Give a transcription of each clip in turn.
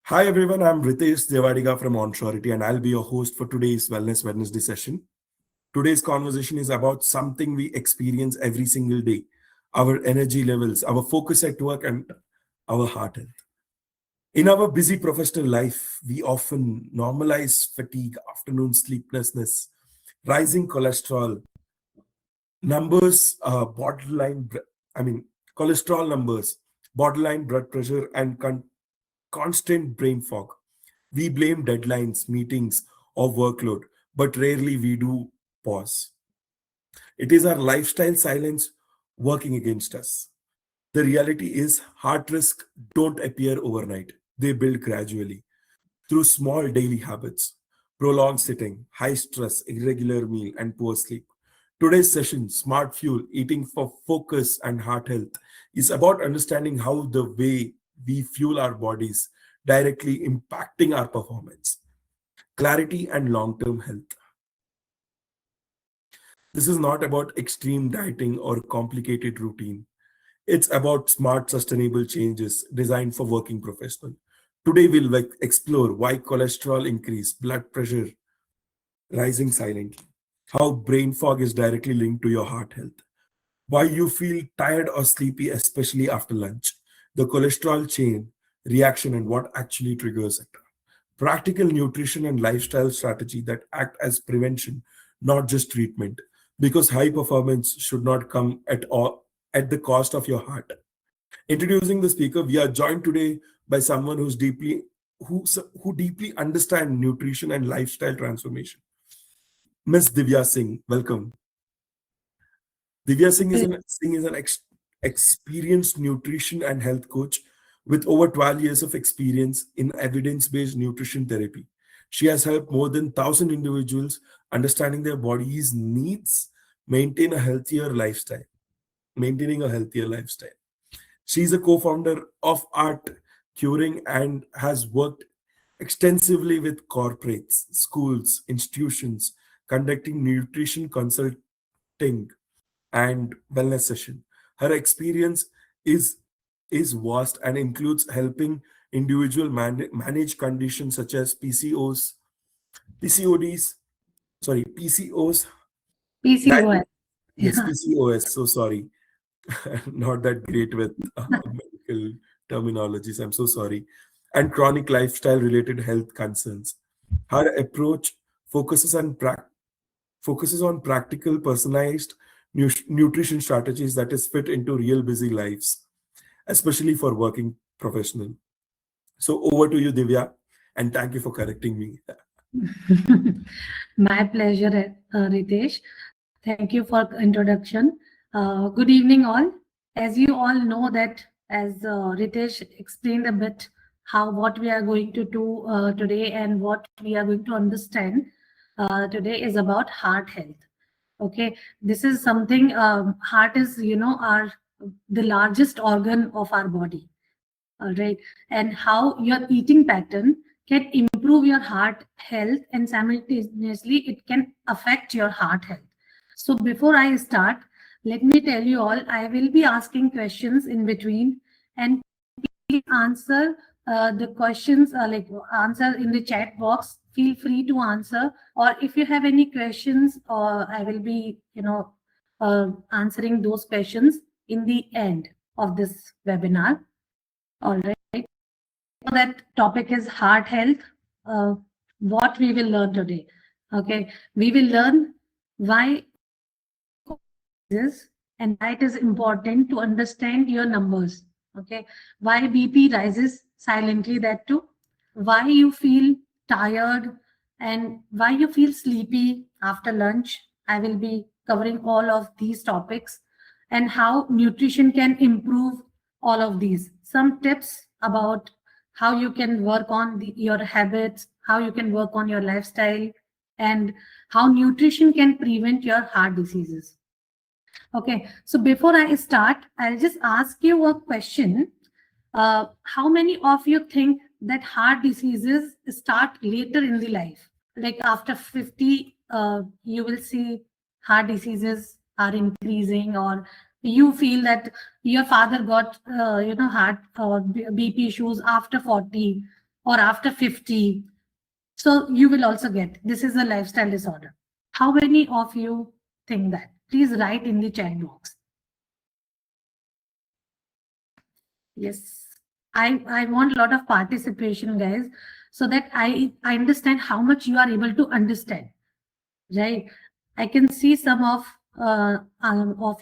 Hi everyone, I'm Ritesh Devadiga from Onsurity and I'll be your host for today's Wellness Wednesday session. Today's conversation is about something we experience every single day, our energy levels, our focus at work, and our heart health. In our busy professional life, we often normalize fatigue, afternoon sleeplessness, rising cholesterol, numbers, I mean, cholesterol numbers, borderline blood pressure, and constant brain fog. We blame deadlines, meetings, or workload, but rarely we do pause. It is our lifestyle silence working against us. The reality is, heart risks don't appear overnight, they build gradually through small daily habits, prolonged sitting, high stress, irregular meal, and poor sleep. Today's session, Smart Fuel, Eating for Focus and Heart Health, is about understanding how the way we fuel our bodies directly impacting our performance, clarity, and long-term health. This is not about extreme dieting or complicated routine. It's about smart, sustainable changes designed for working professionals. Today, we'll explore why cholesterol increase, blood pressure rising silently, how brain fog is directly linked to your heart health, why you feel tired or sleepy, especially after lunch, the cholesterol chain reaction, and what actually triggers it. Practical nutrition and lifestyle strategy that act as prevention, not just treatment, because high performance should not come at all at the cost of your heart. Introducing the speaker, we are joined today by someone who deeply understand nutrition and lifestyle transformation. Miss Divya Singh, welcome. Divya Singh is an experienced nutrition and health coach with over 12 years of experience in evidence-based nutrition therapy. She has helped more than 1,000 individuals understanding their body's needs, maintain a healthier lifestyle, maintaining a healthier lifestyle. She's a co-founder of Art Curing and has worked extensively with corporates, schools, institutions, conducting nutrition consulting and wellness session. Her experience is is vast and includes helping manage conditions such as PCODs, PCOS, PCOS. yes, Yeah. PCOS. So sorry, not that great with medical terminologies. I'm so sorry. And chronic lifestyle related health concerns. Her approach focuses on practical, personalized nutrition strategies that is fit into real busy lives, especially for working professional. So over to you, Divya, and thank you for correcting me. My pleasure, Ritesh. Thank you for introduction. Good evening, all. As you all know that, as Ritesh explained a bit how what we are going to do today and what we are going to understand today is about heart health. Okay, this is something. Heart is, our the largest organ of our body. All right, and how your eating pattern can improve your heart health and simultaneously it can affect your heart health. So before I start, let me tell you all, I will be asking questions in between, and please answer the questions, like answer in the chat box. Feel free to answer, or if you have any questions, I will be, answering those questions in the end of this webinar. All right. That topic is heart health. Uh, what we will learn today. Okay. We will learn why is and why it is important to understand your numbers. Okay. Why BP rises silently, that too. Why you feel tired and why you feel sleepy after lunch. I will be covering all of these topics and how nutrition can improve all of these. Some tips about how you can work on your habits, how you can work on your lifestyle, and how nutrition can prevent your heart diseases. Okay, so before I start, I'll just ask you a question. How many of you think that heart diseases start later in the life? Like after 50, you will see heart diseases are increasing, or you feel that your father got, heart or BP issues after 40, or after 50. So you will also get this is a lifestyle disorder. How many of you think that? Please write in the chat box. Yes, I want a lot of participation, guys, so that I understand how much you are able to understand. Right? I can see some of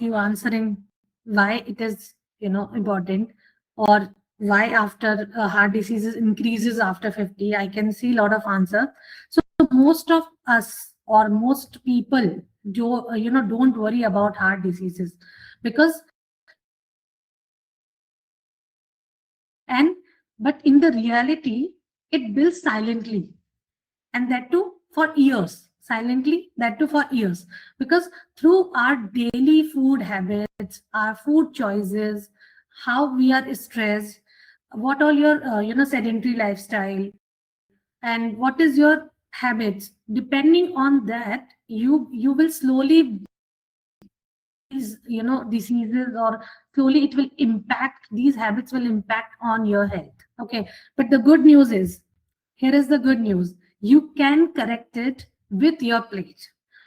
you answering why it is important, or why after heart diseases increases after 50. I can see a lot of answer. So most of us or most people don't worry about heart diseases because and but in the reality it builds silently, and that too for years, silently, that too for years, because through our daily food habits, our food choices, how we are stressed, what all your sedentary lifestyle, and what is your habits, depending on that you will slowly these diseases, or slowly it will impact, these habits will impact on your health. Okay, but the good news is, here is the good news, you can correct it with your plate.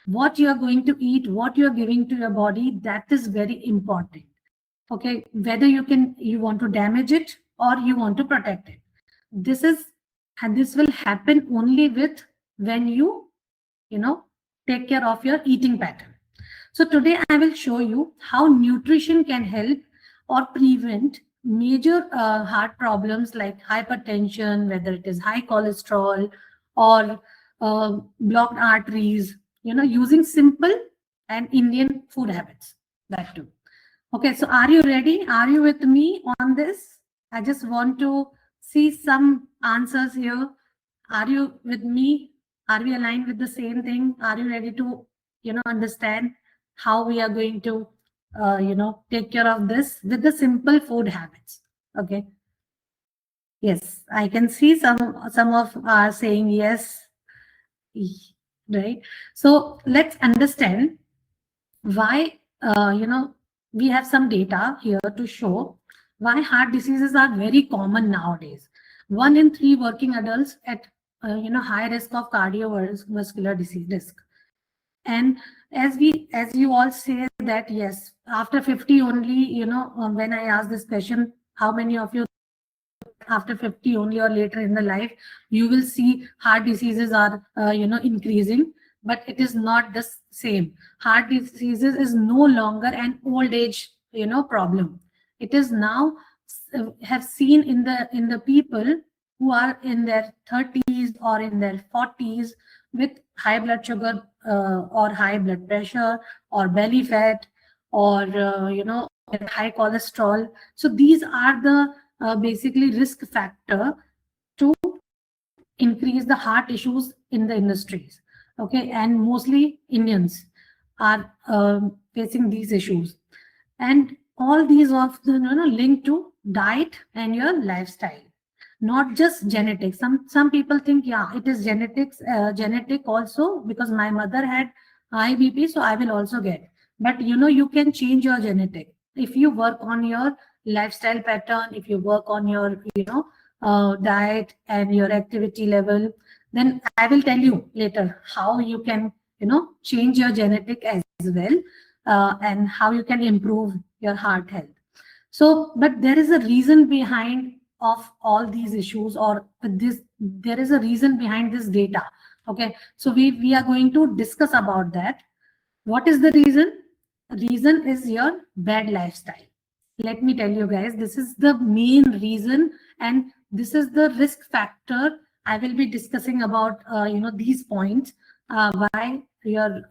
What you are going to eat, what you are giving to your body, that is very important. Okay, whether you want to damage it or you want to protect it, this is, and this will happen only with when you know take care of your eating pattern. So today I will show you how nutrition can help or prevent major heart problems like hypertension, whether it is high cholesterol or blocked arteries, using simple and Indian food habits, that too. Okay, so are you ready? Are you with me on this? I just want to see some answers here. Are you with me? Are we aligned with the same thing? Are you ready to, understand how we are going to, take care of this with the simple food habits? Okay. Yes, I can see some of are saying yes, right? So let's understand why we have some data here to show why heart diseases are very common nowadays. 1 in 3 working adults at high risk of cardiovascular disease risk. And as you all say that yes, after 50 only, when I ask this question, how many of you after 50 only or later in the life you will see heart diseases are increasing? But it is not the same. Heart diseases is no longer an old age problem. It is now have seen in the people who are in their 30s or in their 40s with high blood sugar, or high blood pressure, or belly fat, or high cholesterol. So these are the basically risk factor to increase the heart issues in the industries. Okay, and mostly Indians are facing these issues, and all these of the linked to diet and your lifestyle, not just genetics. Some people think, yeah, it is genetics, genetic also, because my mother had high BP, so I will also get. But you can change your genetic if you work on your lifestyle pattern, if you work on your diet and your activity level. Then I will tell you later how you can change your genetic as well, and how you can improve your heart health. So, but there is a reason behind of all these issues, or this, there is a reason behind this data. Okay, so we are going to discuss about that. What is the reason? Reason is your bad lifestyle. Let me tell you guys, this is the main reason, and this is the risk factor. I will be discussing about these points, why your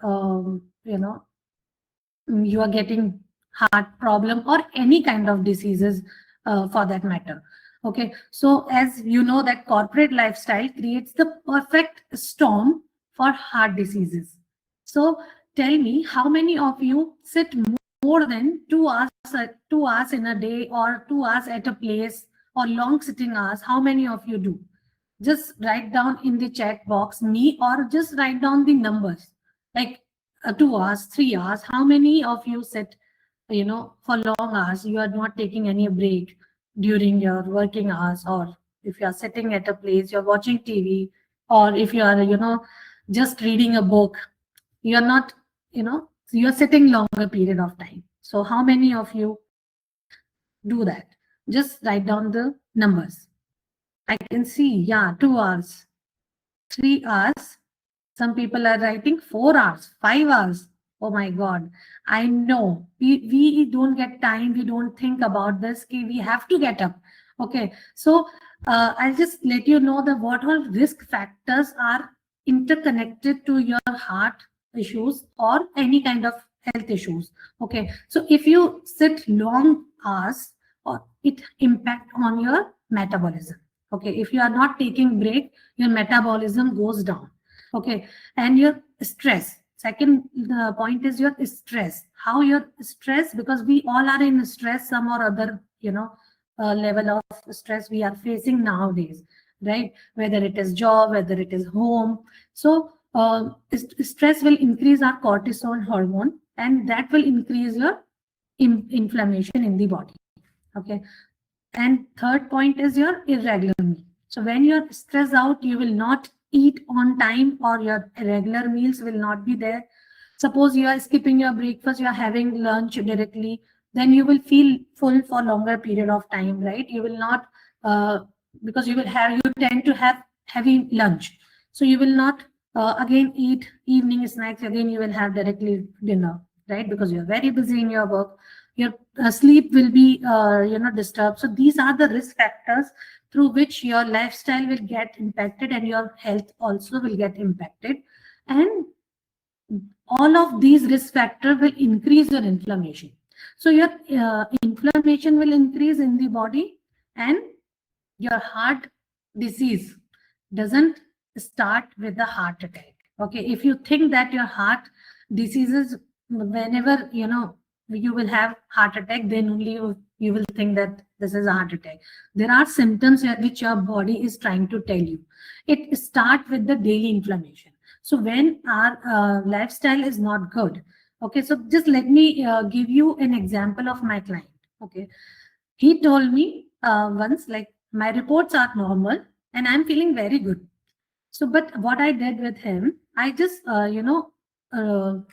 you are getting heart problem or any kind of diseases, for that matter. Okay, so as you know that corporate lifestyle creates the perfect storm for heart diseases. So tell me, how many of you sit more than 2 hours, 2 hours in a day, or 2 hours at a place, or long sitting hours? How many of you do? Just write down in the chat box me, or just write down the numbers, like 2 hours, 3 hours. How many of you sit for long hours? You are not taking any break during your working hours, or if you are sitting at a place, you're watching TV, or if you are, just reading a book, you're not, you're sitting longer period of time. So how many of you do that? Just write down the numbers. I can see, yeah, 2 hours, 3 hours. Some people are writing 4 hours, 5 hours. Oh my God. I know we don't get time. We don't think about this. We have to get up. Okay. So I'll just let you know that what all risk factors are interconnected to your heart issues or any kind of health issues. Okay. So if you sit long hours, or it impact on your metabolism. Okay. If you are not taking break, your metabolism goes down. Okay. And your stress. Second point is your stress. How your stress, because we all are in stress, some or other, level of stress we are facing nowadays, right? Whether it is job, whether it is home. So stress will increase our cortisol hormone, and that will increase your inflammation in the body. Okay. And third point is your irregular meal. So when you're stressed out, you will not eat on time, or your regular meals will not be there. Suppose you are skipping your breakfast, you are having lunch directly, then you will feel full for longer period of time, right? You will not, because you tend to have heavy lunch. So you will not again eat evening snacks, again you will have directly dinner, right? Because you're very busy in your work. Your sleep will be disturbed. So these are the risk factors through which your lifestyle will get impacted, and your health also will get impacted. And all of these risk factors will increase your inflammation. So your inflammation will increase in the body, and your heart disease doesn't start with the heart attack. Okay. If you think that your heart diseases, whenever you will have heart attack, then only you will think that this is a heart attack. There are symptoms which your body is trying to tell you. It starts with the daily inflammation. So when our lifestyle is not good, okay, so just let me give you an example of my client. Okay. He told me once, like, my reports are normal and I'm feeling very good. So, but what I did with him, I just,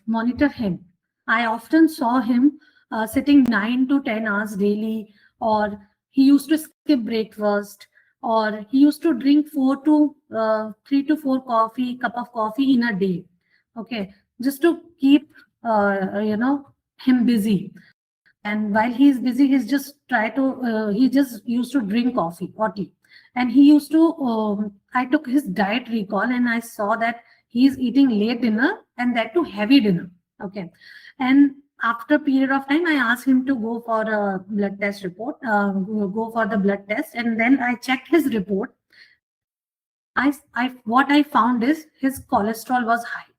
monitor him. I often saw him sitting 9 to 10 hours daily, or he used to skip breakfast, or he used to drink 3 to 4 cup of coffee in a day. Okay, just to keep, him busy. And while he's busy, he just used to drink coffee or tea. And he used to, I took his diet recall, and I saw that he's eating late dinner, and that too heavy dinner. Okay. And after a period of time, I asked him to go for a blood test report, go for the blood test. And then I checked his report. What I found is his cholesterol was high,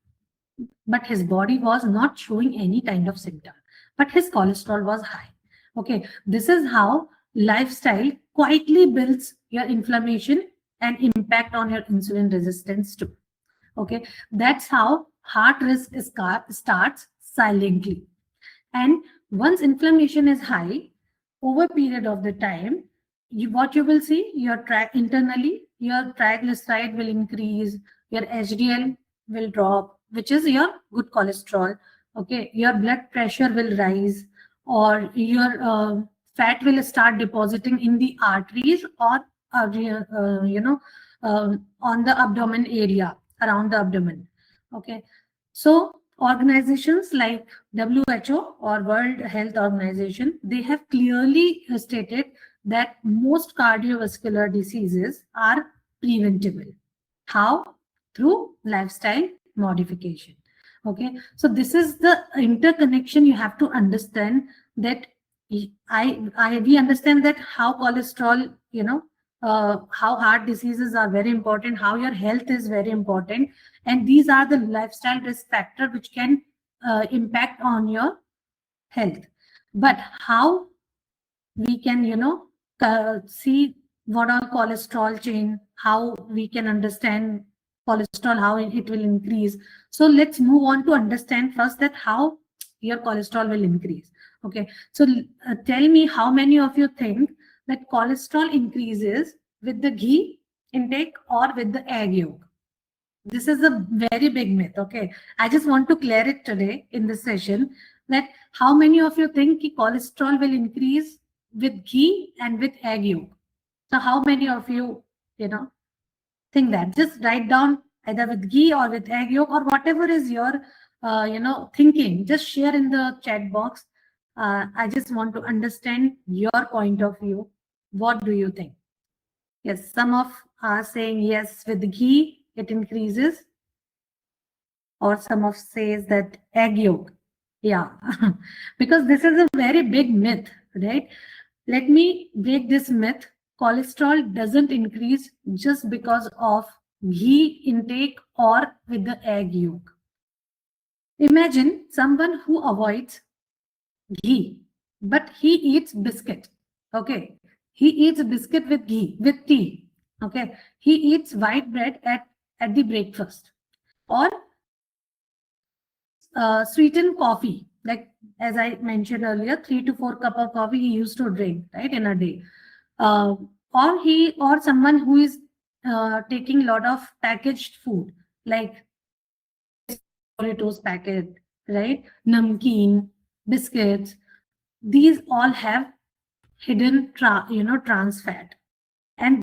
but his body was not showing any kind of symptom, but his cholesterol was high. Okay, this is how lifestyle quietly builds your inflammation and impact on your insulin resistance too. Okay, that's how heart risk starts silently. And once inflammation is high, over period of the time, what you will see, internally, your triglyceride will increase, your HDL will drop, which is your good cholesterol. Okay, your blood pressure will rise, or your fat will start depositing in the arteries, or on the abdomen area, around the abdomen. Okay, so organizations like WHO or World Health Organization, they have clearly stated that most cardiovascular diseases are preventable. How? Through lifestyle modification. Okay, so this is the interconnection you have to understand, that we understand that how cholesterol, how heart diseases are very important, how your health is very important, and these are the lifestyle risk factor which can impact on your health. But how we can, see what are cholesterol chain, how we can understand cholesterol, how it will increase. So let's move on to understand first that how your cholesterol will increase. Okay, so tell me, how many of you think that cholesterol increases with the ghee intake or with the egg yolk? This is a very big myth. Okay. I just want to clear it today in this session that how many of you think ki cholesterol will increase with ghee and with egg yolk? So how many of you, you know, think that? Just write down either with ghee or with egg yolk or whatever is your, thinking. Just share in the chat box. I just want to understand your point of view. What do you think? Yes, some of are saying yes, with ghee it increases, or some of says that egg yolk. Yeah, because this is a very big myth, right? Let me break this myth. Cholesterol doesn't increase just because of ghee intake or with the egg yolk. Imagine someone who avoids ghee, but he eats biscuit. Okay. He eats biscuit with ghee, with tea. Okay. He eats white bread at the breakfast. Or sweetened coffee. Like as I mentioned earlier, 3 to 4 cup of coffee he used to drink, right, in a day. Uh, or someone who is taking a lot of packaged food, like Doritos packet, right? Namkeen, biscuits. These all have hidden trans fat, and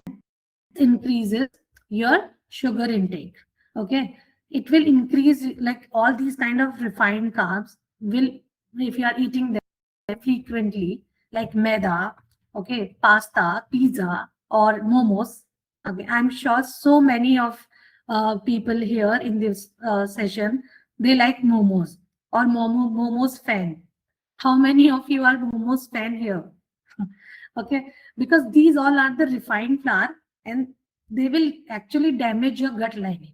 increases your sugar intake. Okay, it will increase, like all these kind of refined carbs will, if you are eating them frequently, like maida, okay, pasta, pizza, or momos. Okay, I'm sure so many of people here in this session, they like momos or momos fan. How many of you are momos fan here? Okay, because these all are the refined flour, and they will actually damage your gut lining.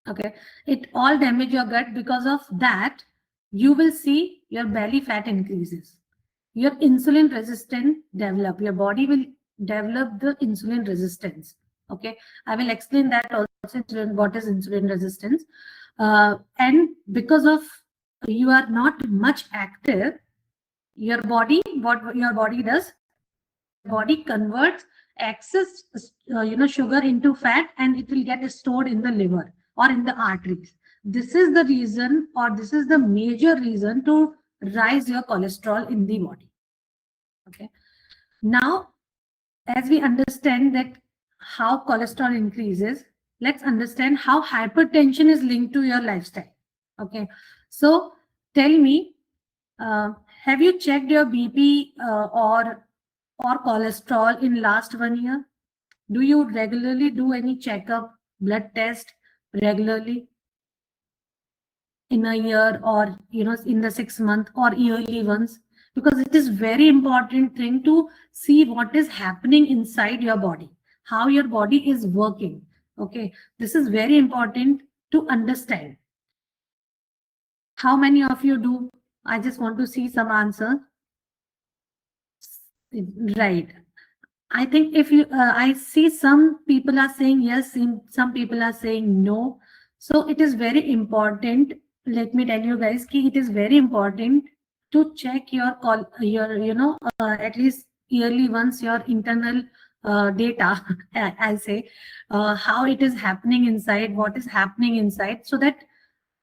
Okay, it all damage your gut. Because of that, you will see your belly fat increases, your insulin resistance develop, your body will develop the insulin resistance. Okay, I will explain that also, what is insulin resistance. And because of you are not much active, your body, what your body does, body converts excess sugar into fat, and it will get stored in the liver or in the arteries. This is the reason, or this is the major reason to rise your cholesterol in the body. Okay, now as we understand that how cholesterol increases, let's understand how hypertension is linked to your lifestyle. Okay, so tell me, uh, have you checked your BP or cholesterol in last 1 year? Do you regularly do any checkup, blood test regularly in a year, or in the 6 month or yearly ones? Because it is very important thing to see what is happening inside your body, how your body is working. Okay, this is very important to understand. How many of you do? I just want to see some answer. Right. I think if you, I see some people are saying yes, some people are saying no. So it is very important. Let me tell you guys, ki it is very important to check your at least yearly once, your internal data. I say how it is happening inside, what is happening inside, so that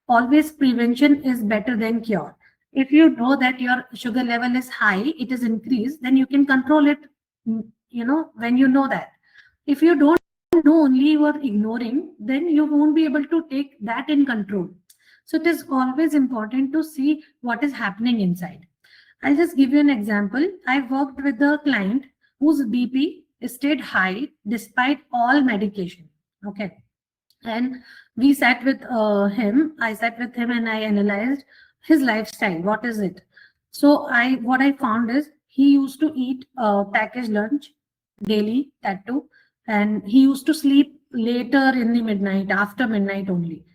always prevention is better than cure. If you know that your sugar level is high, it is increased, then you can control it. When you know that. If you don't know, only you are ignoring, then you won't be able to take that in control. So it is always important to see what is happening inside. I'll just give you an example. I worked with a client whose BP stayed high despite all medication. Okay, and we sat with him. I sat with him and I analyzed his lifestyle. What is it? So what I found is he used to eat packaged lunch daily, that too, and he used to sleep later in the midnight, after midnight only.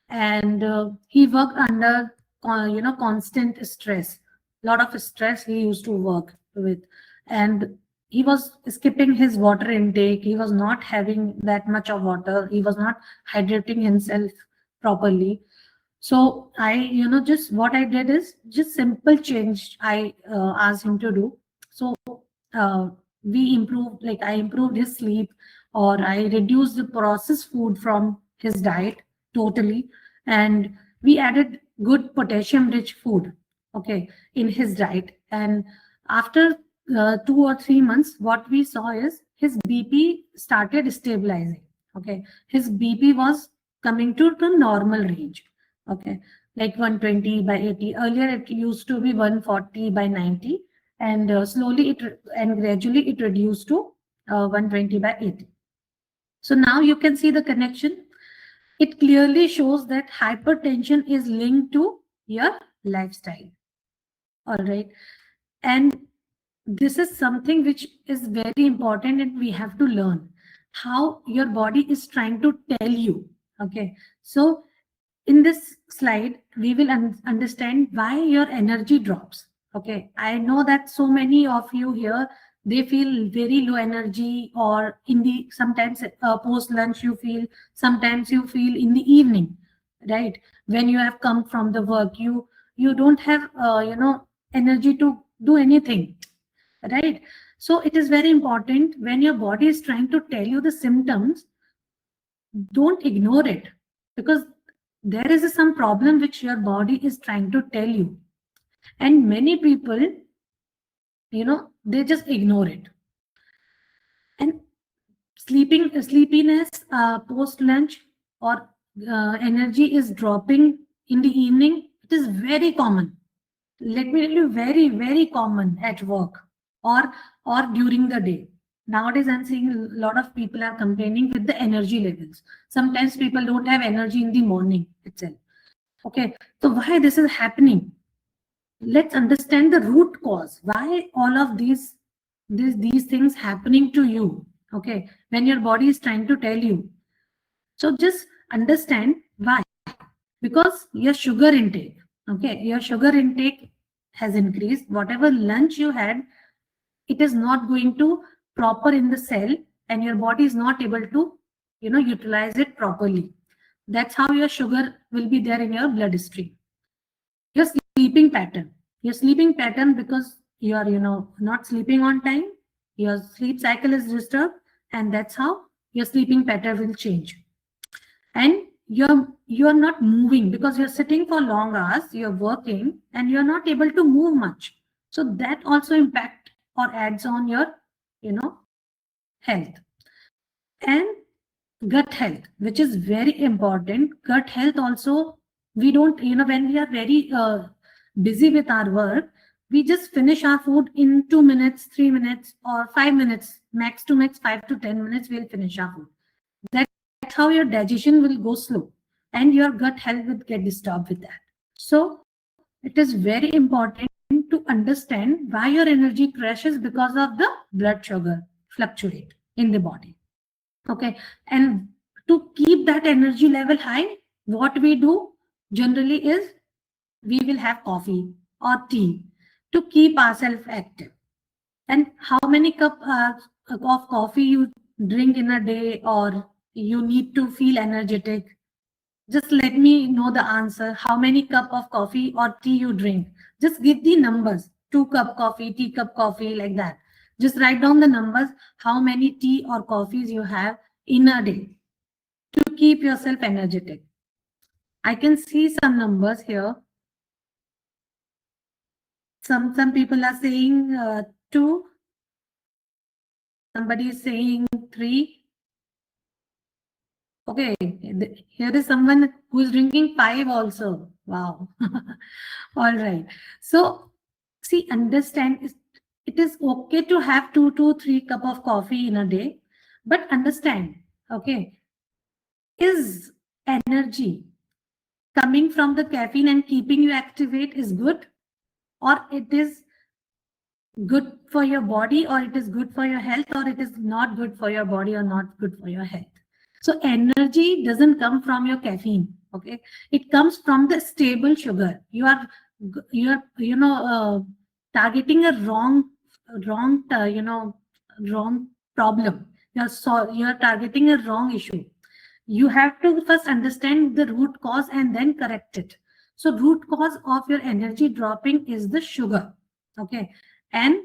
And he worked under constant stress, lot of stress he used to work with. And he was skipping his water intake, he was not having that much of water, he was not hydrating himself properly. So I, just what I did is just simple change I asked him to do. So uh, we improved, like I improved his sleep, or I reduced the processed food from his diet totally, and we added good potassium rich food, okay, in his diet. And after 2 or 3 months, what we saw is his BP started stabilizing. Okay, his BP was coming to the normal range. Okay, like 120 by 80. Earlier, it used to be 140 by 90, and slowly and gradually it reduced to 120 by 80. So now you can see the connection. It clearly shows that hypertension is linked to your lifestyle. All right. And this is something which is very important, and we have to learn how your body is trying to tell you. Okay. So in this slide, we will understand why your energy drops. Okay. I know that so many of you here, they feel very low energy, or in the sometimes post lunch you feel, sometimes you feel in the evening, right? When you have come from the work, you don't have energy to do anything, right? So it is very important, when your body is trying to tell you the symptoms, don't ignore it, because there is some problem which your body is trying to tell you. And many people, they just ignore it. And sleepiness post lunch, or energy is dropping in the evening, it is very common. Let me tell you, very, very common at work, or during the day. Nowadays, I'm seeing a lot of people are complaining with the energy levels. Sometimes people don't have energy in the morning itself. Okay, so why this is happening? Let's understand the root cause. Why all of these things happening to you? Okay, when your body is trying to tell you. So just understand why. Because your sugar intake, okay, your sugar intake has increased. Whatever lunch you had, it is not going to proper in the cell, and your body is not able to utilize it properly. That's how your sugar will be there in your bloodstream. Your sleeping pattern, because you are not sleeping on time, your sleep cycle is disturbed, and that's how your sleeping pattern will change. And you're not moving, because you're sitting for long hours, you're working, and you're not able to move much. So that also impact or adds on your health. And gut health, which is very important. Gut health also, we don't, when we are very busy with our work, we just finish our food in 2 minutes, 3 minutes, or 5 minutes, max to max 5 to 10 minutes, we'll finish our food. That's how your digestion will go slow, and your gut health will get disturbed with that. So it is very important to understand why your energy crashes, because of the blood sugar fluctuate in the body. Okay, and to keep that energy level high, what we do generally is we will have coffee or tea to keep ourselves active. And how many cup of coffee you drink in a day, or you need to feel energetic? Just let me know the answer. How many cup of coffee or tea you drink? Just give the numbers. 2 cup coffee, teacup coffee, like that. Just write down the numbers. How many tea or coffees you have in a day to keep yourself energetic. I can see some numbers here. Some people are saying 2. Somebody is saying 3. Okay, here is someone who is drinking 5 also. Wow. All right. So, see, understand, it is okay to have 2 to 3 cup of coffee in a day, but understand, okay, is energy coming from the caffeine and keeping you activate is good, or it is good for your body, or it is good for your health, or it is not good for your body or not good for your health. So energy doesn't come from your caffeine, okay? It comes from the stable sugar. You are targeting a wrong problem. You're targeting a wrong issue. You have to first understand the root cause and then correct it. So root cause of your energy dropping is the sugar, okay? And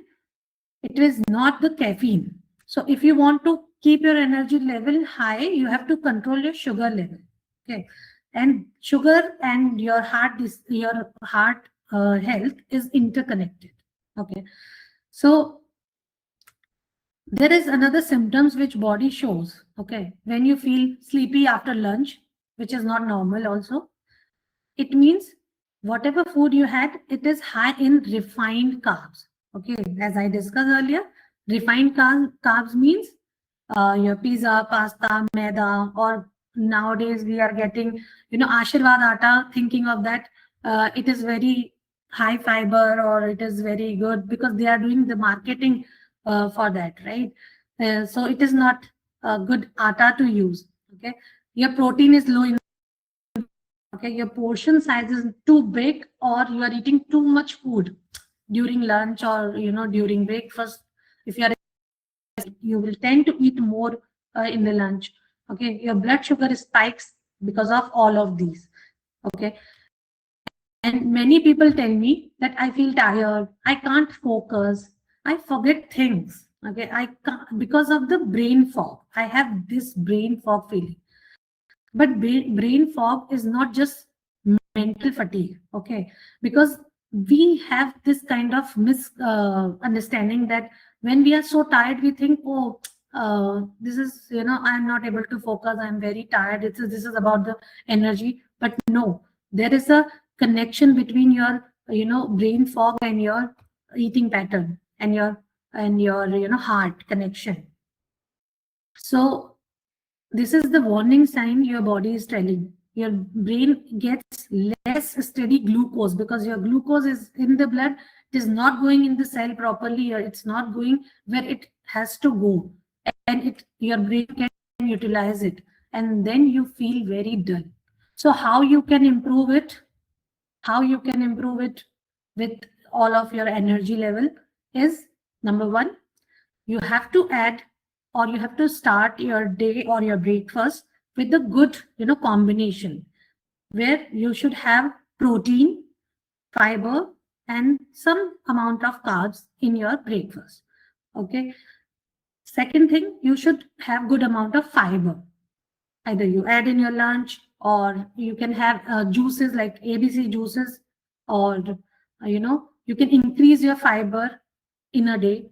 It is not the caffeine. So if you want to keep your energy level high, you have to control your sugar level. Okay, and sugar and your heart health is interconnected. Okay, so there is another symptoms which body shows. Okay, when you feel sleepy after lunch, which is not normal also, it means whatever food you had, it is high in refined carbs. Okay, as I discussed earlier, refined carbs means your pizza, pasta, maida, or nowadays we are getting, Ashirwad atta, thinking of that, it is very high fiber or it is very good because they are doing the marketing for that, right? So it is not a good atta to use. Okay, your protein is low in. Okay, your portion size is too big, or you are eating too much food during lunch or during breakfast. If you will tend to eat more in the lunch. Okay, your blood sugar spikes because of all of these. Okay, and many people tell me that I feel tired, I can't focus, I forget things. Okay, I can't because of the brain fog. I have this brain fog feeling. But brain fog is not just mental fatigue, okay? Because we have this kind of misunderstanding that when we are so tired, we think, oh, this is, I'm not able to focus, I'm very tired. This is about the energy. But no, there is a connection between your, brain fog and your eating pattern and your heart connection. So this is the warning sign your body is telling. Your brain gets less steady glucose because your glucose is in the blood. It is not going in the cell properly, or it's not going where it has to go. And your brain can utilize it. And then you feel very dull. So how you can improve it? How you can improve it with all of your energy level is number one, you have to add or you have to start your day or your breakfast with a good combination where you should have protein, fiber, and some amount of carbs in your breakfast. Okay, second thing, you should have good amount of fiber. Either you add in your lunch, or you can have juices like ABC juices, or you can increase your fiber in a day.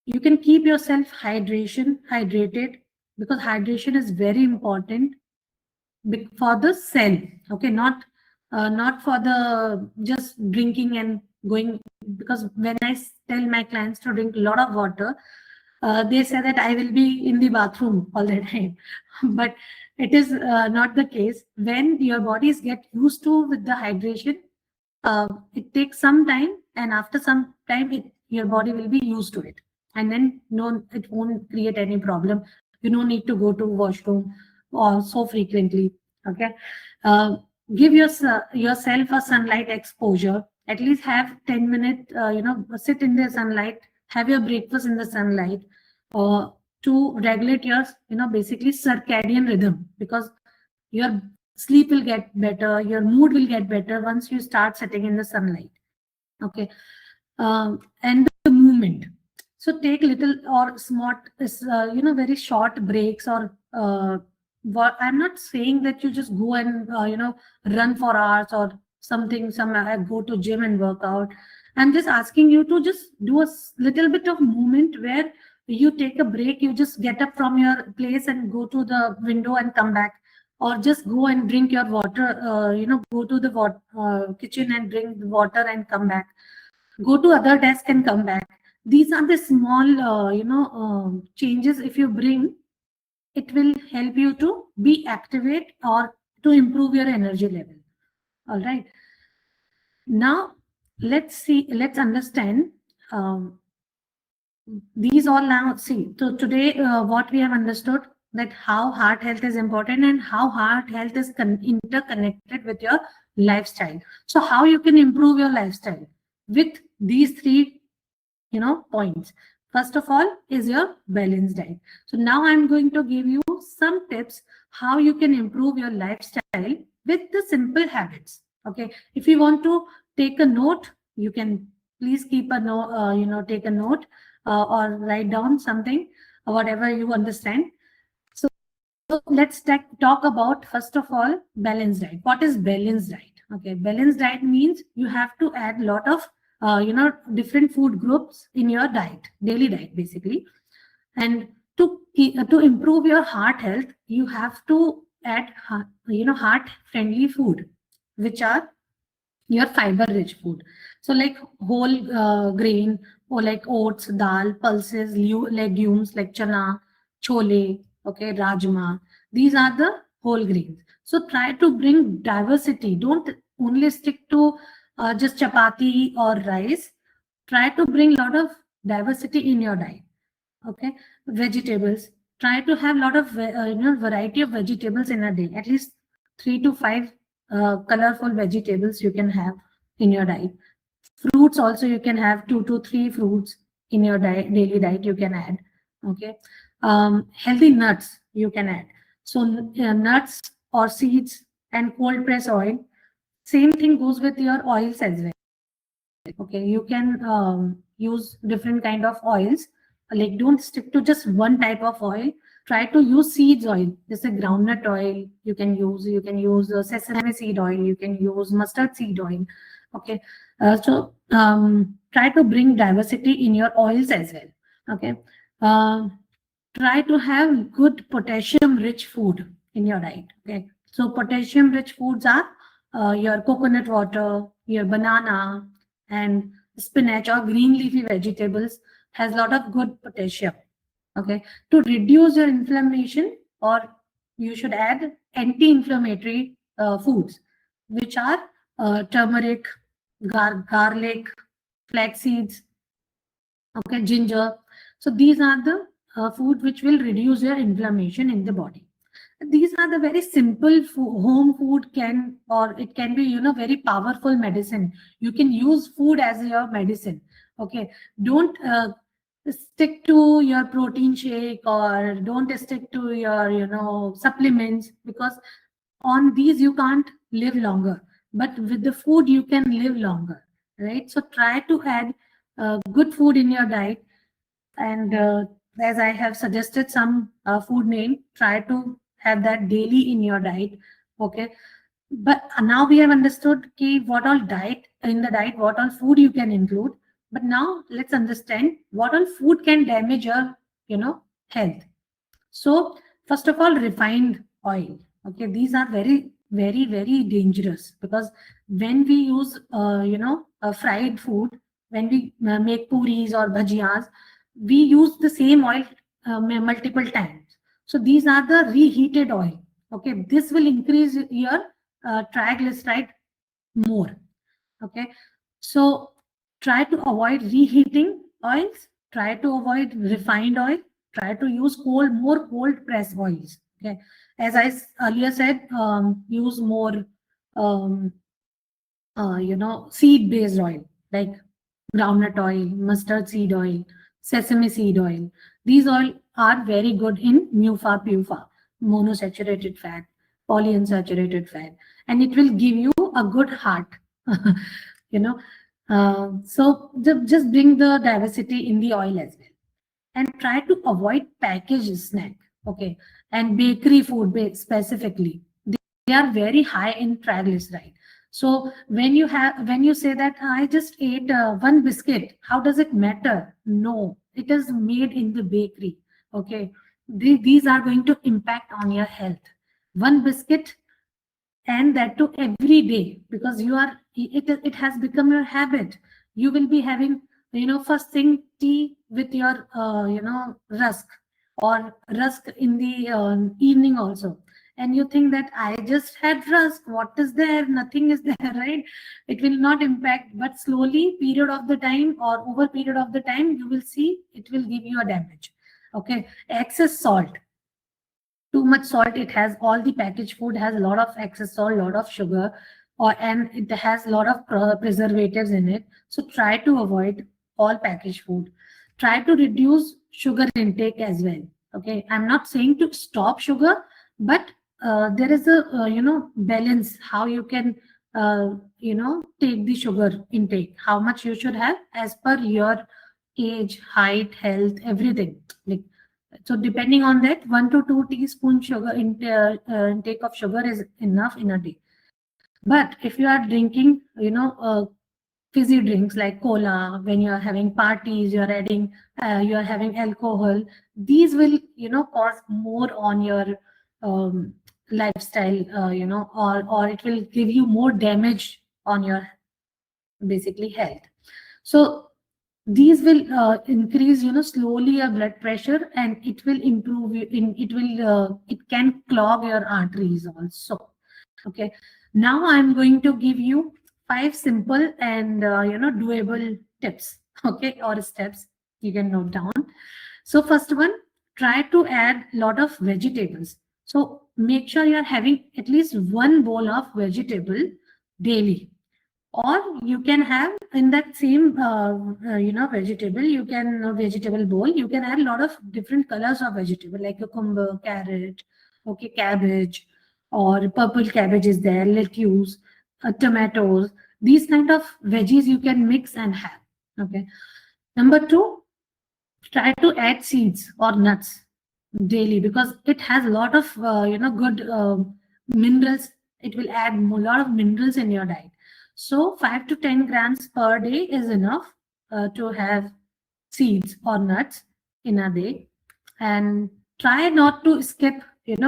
You can keep yourself hydrated, because hydration is very important for the cell. Okay, not for the just drinking and going. Because when I tell my clients to drink a lot of water, they say that I will be in the bathroom all the time. But it is not the case. When your bodies get used to with the hydration, it takes some time, and after some time your body will be used to it, and then no, it won't create any problem. You don't need to go to washroom or so frequently. Okay, uh, give yourself a sunlight exposure. At least have 10 minutes, sit in the sunlight, have your breakfast in the sunlight, uh, to regulate your basically circadian rhythm, because your sleep will get better, your mood will get better once you start sitting in the sunlight. Okay, and the movement. So take little or smart, very short breaks, or what I'm not saying that you just go and run for hours or something. Go to gym and work out. I'm just asking you to just do a little bit of movement where you take a break. You just get up from your place and go to the window and come back, or just go and drink your water. Go to the kitchen and drink the water and come back. Go to other desk and come back. These are the small changes. If you bring, it will help you to be activate or to improve your energy level. All right, now let's understand these all. Now see, so today what we have understood, that how heart health is important and how heart health is interconnected with your lifestyle. So how you can improve your lifestyle with these three points. First of all is your balanced diet. So now I'm going to give you some tips how you can improve your lifestyle with the simple habits. Okay, if you want to take a note, you can Please keep a note, take a note or write down something, whatever you understand. So let's talk about, first of all, balanced diet. What is balanced diet? Okay, balanced diet means you have to add a lot of different food groups in your diet, daily diet basically. And to improve your heart health, you have to add heart friendly food, which are your fiber rich food. So like whole grain, or like oats, dal, pulses, legumes like chana, chole, okay, rajma. These are the whole grains. So try to bring diversity. Don't only stick to just chapati or rice. Try to bring a lot of diversity in your diet. Okay, vegetables. Try to have a lot of variety of vegetables in a day. At least 3 to 5 colorful vegetables you can have in your diet. Fruits also, you can have 2 to 3 fruits in your diet, daily diet you can add. Okay, healthy nuts you can add. So nuts or seeds and cold press oil. Same thing goes with your oils as well. Okay, you can use different kind of oils. Like, don't stick to just one type of oil. Try to use seeds oil. There's a groundnut oil you can use. You can use sesame seed oil. You can use mustard seed oil. Okay, try to bring diversity in your oils as well. Okay, try to have good potassium rich food in your diet. Okay, so potassium rich foods are your coconut water, your banana, and spinach or green leafy vegetables has a lot of good potassium. Okay, to reduce your inflammation, or you should add anti-inflammatory foods, which are turmeric, garlic, flax seeds, okay, ginger. So these are the food which will reduce your inflammation in the body. These are the very simple home food, can, or it can be, very powerful medicine. You can use food as your medicine. Okay, don't stick to your protein shake, or don't stick to your supplements, because on these you can't live longer, but with the food you can live longer, right? So try to add good food in your diet. And as I have suggested some food name, try to have that daily in your diet. Okay, but now we have understood what all diet, in the diet what all food you can include. But now let's understand what all food can damage your health. So first of all, refined oil. Okay, these are very, very, very dangerous, because when we use fried food, when we make puris or bhajiyas, we use the same oil multiple times. So these are the reheated oil. Okay, this will increase your triglyceride more. Okay, so try to avoid reheating oils. Try to avoid refined oil. Try to use more cold press oils. Okay, as I earlier said, use more um, seed based oil, like groundnut oil, mustard seed oil, sesame seed oil. These oil are very good in MUFA, PUFA, monosaturated fat, polyunsaturated fat, and it will give you a good heart. you know, so just bring the diversity in the oil as well, and try to avoid packaged snack. Okay, and bakery food specifically, they are very high in triglyceride. So when you say that I just ate one biscuit, how does it matter? No, it is made in the bakery. Okay, these are going to impact on your health. One biscuit, and that too every day, because it has become your habit. You will be having first thing tea with your rusk, or rusk in the evening also, and you think that I just had rusk, what is there? Nothing is there. Right? It will not impact, but slowly, period of the time, or over period of the time, you will see it will give you a damage. Okay, excess salt, too much salt, it has, all the packaged food has a lot of excess salt, lot of sugar, or and it has a lot of preservatives in it. So try to avoid all packaged food. Try to reduce sugar intake as well. Okay, I'm not saying to stop sugar, but there is a balance how you can take the sugar intake, how much you should have as per your age, height, health, everything. Like, so depending on that, 1 to 2 teaspoon sugar intake of sugar is enough in a day. But if you are drinking, fizzy drinks like cola, when you are having parties, you are having alcohol, these will, cause more on your um, lifestyle, or it will give you more damage on your basically health. So these will increase, slowly your blood pressure, and it will improve it can clog your arteries also. Okay, now I'm going to give you 5 simple and doable tips, okay, or steps you can note down. So first one, try to add lot of vegetables. So make sure you're having at least one bowl of vegetable daily, or you can have in that same vegetable, you can vegetable bowl, you can add a lot of different colors of vegetable like cucumber, carrot, okay, cabbage, or purple cabbage is there, lettuce, tomatoes. These kind of veggies you can mix and have. Okay, number two, try to add seeds or nuts daily, because it has a lot of good minerals. It will add a lot of minerals in your diet. So 5 to 10 grams per day is enough to have seeds or nuts in a day. And try not to skip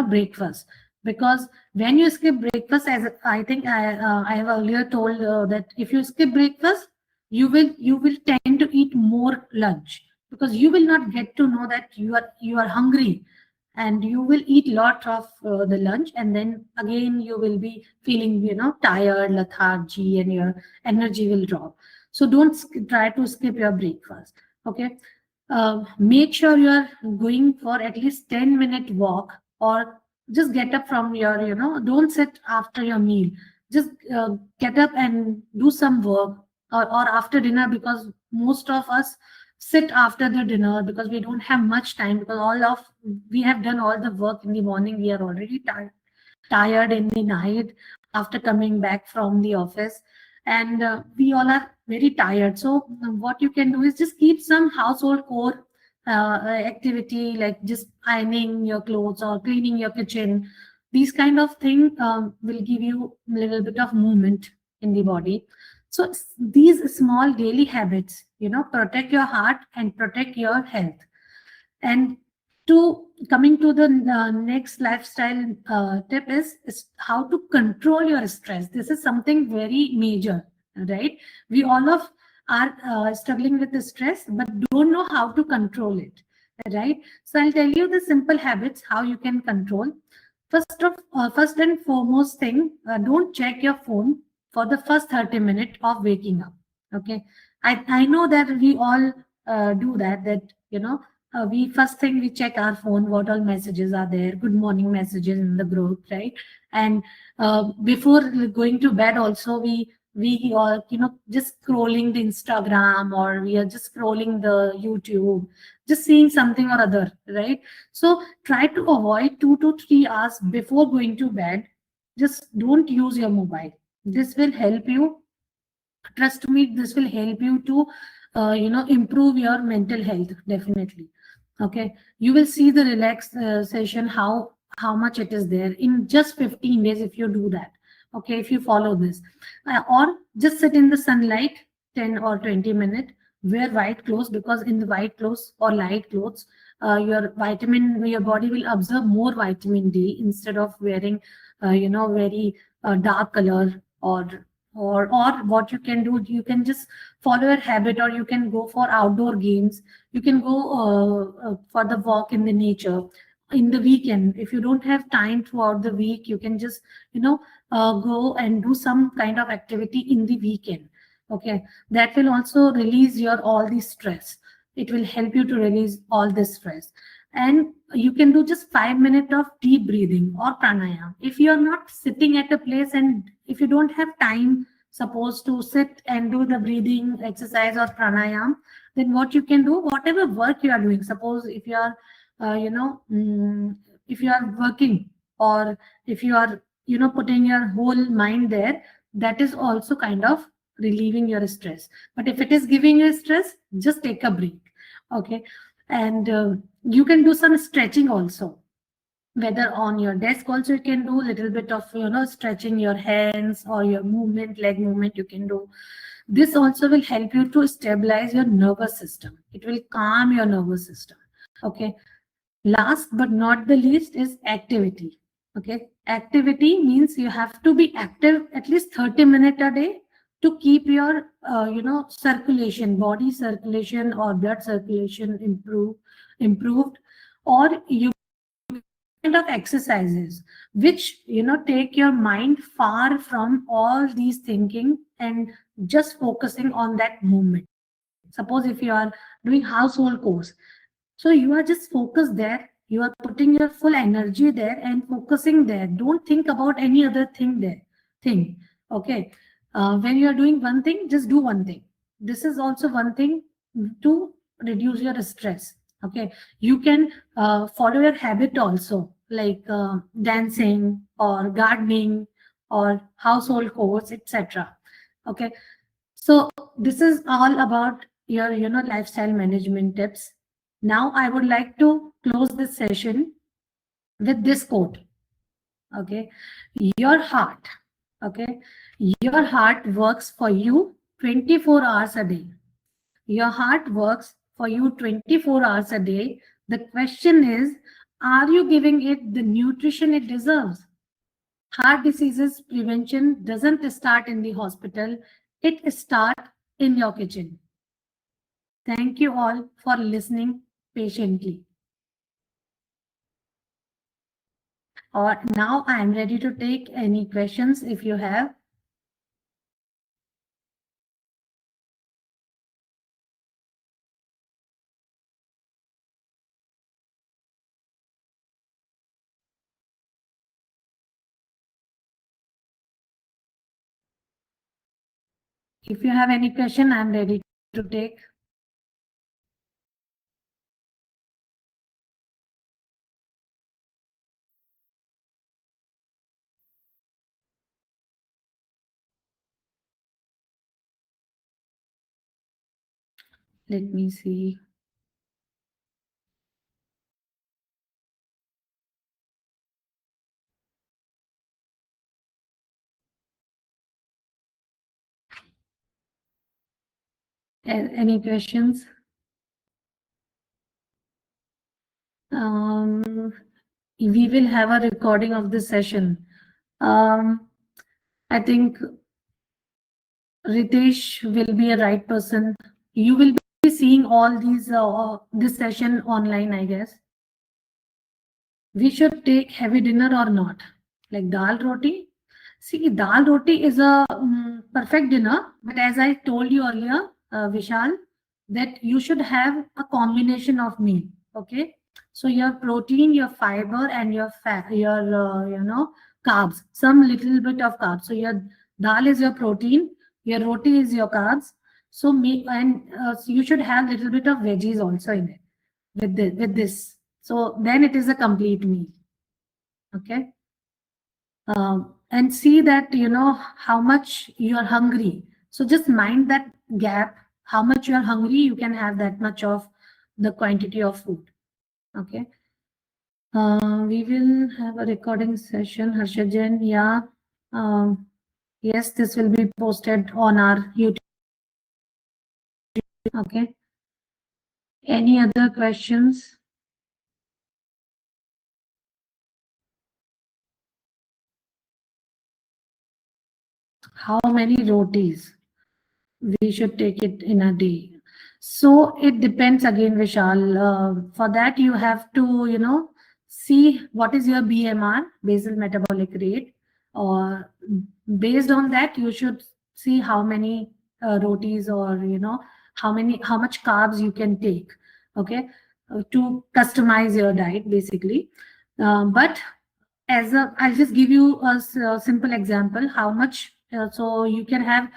breakfast, because when you skip breakfast, as I think I have earlier told, that if you skip breakfast, you will tend to eat more lunch, because you will not get to know that you are hungry, and you will eat lot of the lunch, and then again you will be feeling tired, lethargy, and your energy will drop. So don't try to skip your breakfast. Okay, make sure you are going for at least 10-minute walk, or just get up from your, don't sit after your meal. Just get up and do some work, or after dinner, because most of us sit after the dinner because we don't have much time, because we have done all the work in the morning, we are already tired in the night after coming back from the office, and we all are very tired. So what you can do is just keep some household core activity, like just ironing your clothes or cleaning your kitchen. These kind of thing will give you a little bit of movement in the body. So these small daily habits, protect your heart and protect your health. And to coming to the next lifestyle tip is how to control your stress. This is something very major, right? We all of are struggling with the stress, but don't know how to control it, right? So I'll tell you the simple habits how you can control. First and foremost thing, don't check your phone for the first 30 minutes of waking up. Okay, I know that we all do that. We first thing we check our phone, what all messages are there, good morning messages in the group, right? And before going to bed also, we are just scrolling the Instagram, or we are just scrolling the YouTube, just seeing something or other, right? So try to avoid 2 to 3 hours before going to bed. Just don't use your mobile. This will help you, trust me, this will help you to improve your mental health, definitely. Okay, you will see the relaxation, how much it is there in just 15 days if you do that. Okay, if you follow this, or just sit in the sunlight 10 or 20 minutes. Wear white clothes, because in the white clothes or light clothes, your body will absorb more vitamin D, instead of wearing very dark color. Or what you can do, you can just follow your habit, or you can go for outdoor games. You can go for the walk in the nature in the weekend. If you don't have time throughout the week, you can just go and do some kind of activity in the weekend. Okay, that will also release your all the stress. It will help you to release all the stress. And you can do just 5 minutes of deep breathing or pranayama. If you are not sitting at a place, and if you don't have time, suppose to sit and do the breathing exercise or pranayama, then what you can do, whatever work you are doing, suppose if you are if you are working, or if you are putting your whole mind there, that is also kind of relieving your stress. But if it is giving you stress, just take a break. Okay. And you can do some stretching also, whether on your desk also you can do a little bit of stretching your hands or your movement, leg movement you can do. This also will help you to stabilize your nervous system. It will calm your nervous system. Okay. Last but not the least is activity. Okay. Activity means you have to be active at least 30 minutes a day to keep your circulation, body circulation or blood circulation improved. Or you kind of exercises which take your mind far from all these thinking and just focusing on that movement. Suppose if you are doing household chores, so you are just focused there, you are putting your full energy there and focusing there. Don't think about any other thing. Okay. When you are doing one thing, just do one thing. This is also one thing to reduce your stress. Okay. You can follow your habit also, like dancing or gardening or household chores, etc. Okay. So this is all about your lifestyle management tips. Now I would like to close this session with this quote. Okay. Your heart, okay, your heart works for you 24 hours a day. Your heart works for you 24 hours a day. The question is, are you giving it the nutrition it deserves? Heart diseases prevention doesn't start in the hospital, it starts in your kitchen. Thank you all for listening patiently. Or now I am ready to take any questions if you have. If you have any question, I am ready to take. Let me see. Any questions? We will have a recording of this session. I think Ritesh will be a right person. You will be seeing all these this session online, I guess. We should take heavy dinner or not, like dal roti. See, dal roti is a perfect dinner, but as I told you earlier, Vishal, that you should have a combination of meal. Okay, so your protein, your fiber, and your fat, your carbs, some little bit of carbs. So your dal is your protein, your roti is your carbs. So so you should have little bit of veggies also in it with this. So then it is a complete meal. Okay. And see that how much you are hungry. So just mind that gap. How much you are hungry, you can have that much of the quantity of food. Okay. We will have a recording session, Harshajan. Yeah. Yes, this will be posted on our YouTube. Okay. Any other questions? How many rotis we should take it in a day? So it depends again, Vishal. For that, you have to, see what is your BMR, basal metabolic rate, or based on that, you should see how many rotis or, how much carbs you can take, okay, to customize your diet, basically. But I'll just give you a simple example, how much, so you can have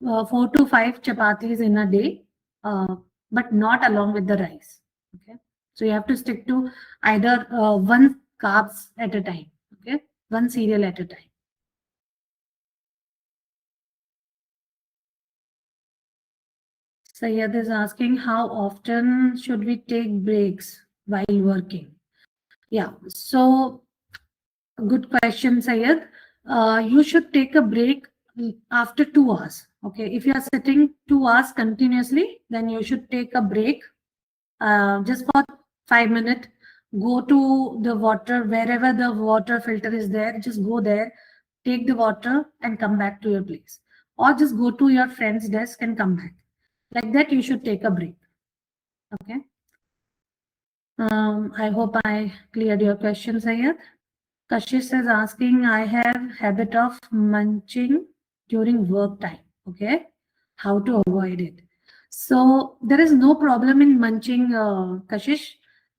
4 to 5 chapatis in a day, but not along with the rice. Okay, so you have to stick to either one carbs at a time. Okay, one cereal at a time. Sayed is asking how often should we take breaks while working? Yeah, so good question, Sayed. You should take a break after 2 hours. Okay, if you are sitting 2 hours continuously, then you should take a break just for 5 minutes. Go to the water, wherever the water filter is there, just go there, take the water and come back to your place. Or just go to your friend's desk and come back. Like that, you should take a break. Okay. I hope I cleared your question, Sayed. Kashish is asking, I have habit of munching during work time. Okay, how to avoid it? So there is no problem in munching, Kashish,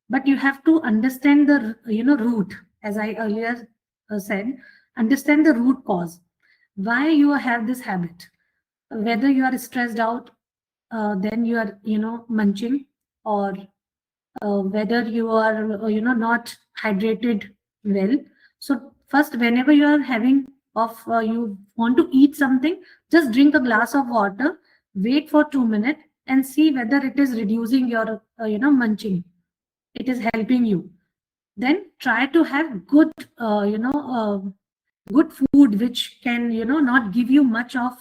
but you have to understand the root. As I earlier said, understand the root cause. Why you have this habit? Whether you are stressed out, then you are munching, or whether you are not hydrated well. So first, whenever you are having of you want to eat something, just drink a glass of water, wait for 2 minutes and see whether it is reducing your munching, it is helping you. Then try to have good good food which can not give you much of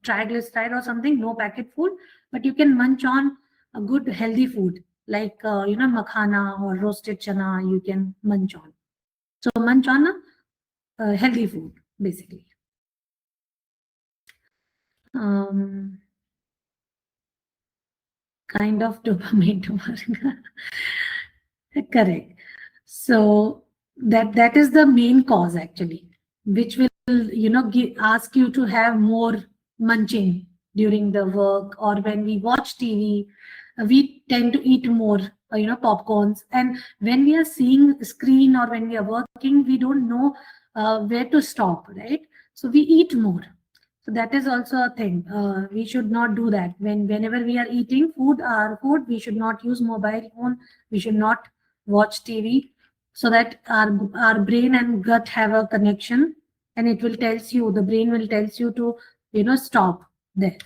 triglyceride or something, no packet food, but you can munch on a good healthy food like makhana or roasted chana, you can munch on. So munch on a healthy food basically. um kind of dopamine to work. Correct. So that is the main cause actually, which will ask you to have more munching during the work, or when we watch TV, we tend to eat more popcorns, and when we are seeing screen or when we are working, we don't know where to stop, right? So we eat more. So that is also a thing. We should not do that. Whenever we are eating our food, we should not use mobile phone. We should not watch TV, so that our brain and gut have a connection, and it will tells you, the brain will tells you to stop there.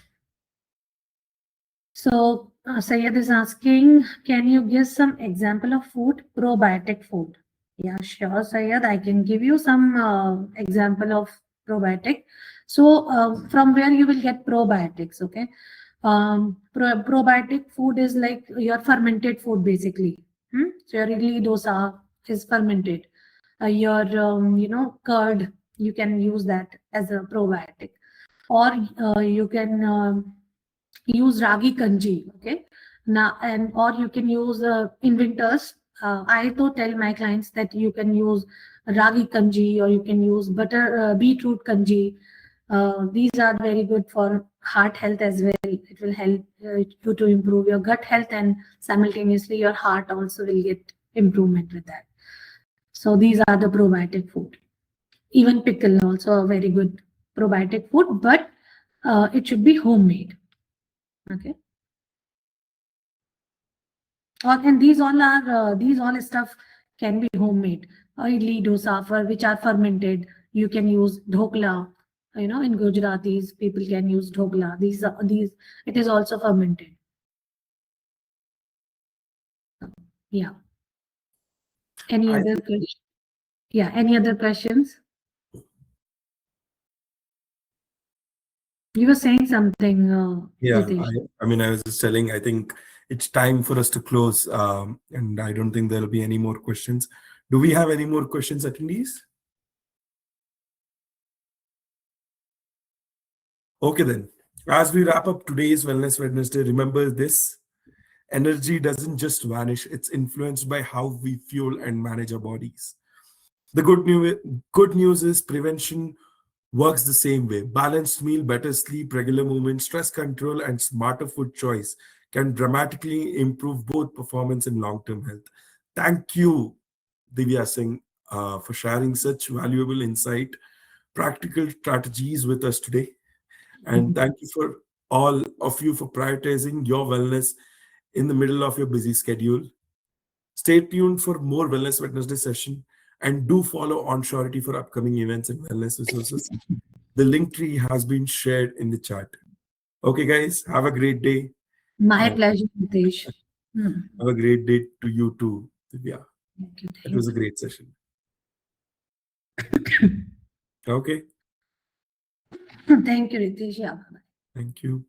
So Sayed is asking, can you give some example of food, probiotic food? Yeah, sure, Sayed. I can give you some example of probiotic. So from where you will get probiotics, okay? Probiotic food is like your fermented food basically. So your idli dosa is fermented. Your curd, you can use that as a probiotic, or you can use ragi kanji. Okay, now, and or you can use in winters, I to tell my clients that you can use ragi kanji, or you can use butter beetroot kanji. These are very good for heart health as well. It will help you to improve your gut health, and simultaneously your heart also will get improvement with that. So these are the probiotic food. Even pickle also a very good probiotic food, but it should be homemade. Okay. And these all stuff can be homemade. Idli dosa, for which are fermented. You can use dhokla. In Gujaratis, people can use dhokla. These. It is also fermented. Yeah. Any I other question? Yeah. Any other questions? You were saying something, Yeah, Ritesh. I mean, I was just telling, I think it's time for us to close, and I don't think there'll be any more questions. Do we have any more questions, attendees? Okay, then. As we wrap up today's Wellness Wednesday, remember this: energy doesn't just vanish, it's influenced by how we fuel and manage our bodies. The good news is prevention works the same way. Balanced meal, better sleep, regular movement, stress control, and smarter food choice can dramatically improve both performance and long term health. Thank you, Divya Singh, for sharing such valuable insight, practical strategies with us today. And thank you for all of you for prioritizing your wellness in the middle of your busy schedule. Stay tuned for more Wellness Wednesday session, and do follow Onsurity for upcoming events and wellness resources. The link tree has been shared in the chat. Okay, guys, have a great day. My And pleasure, Ritesh. Hmm. have a great day to you too, Divya. Thank you. It was Thank a great session. Okay, you. Thank you, Ritesh. Yeah. thank you.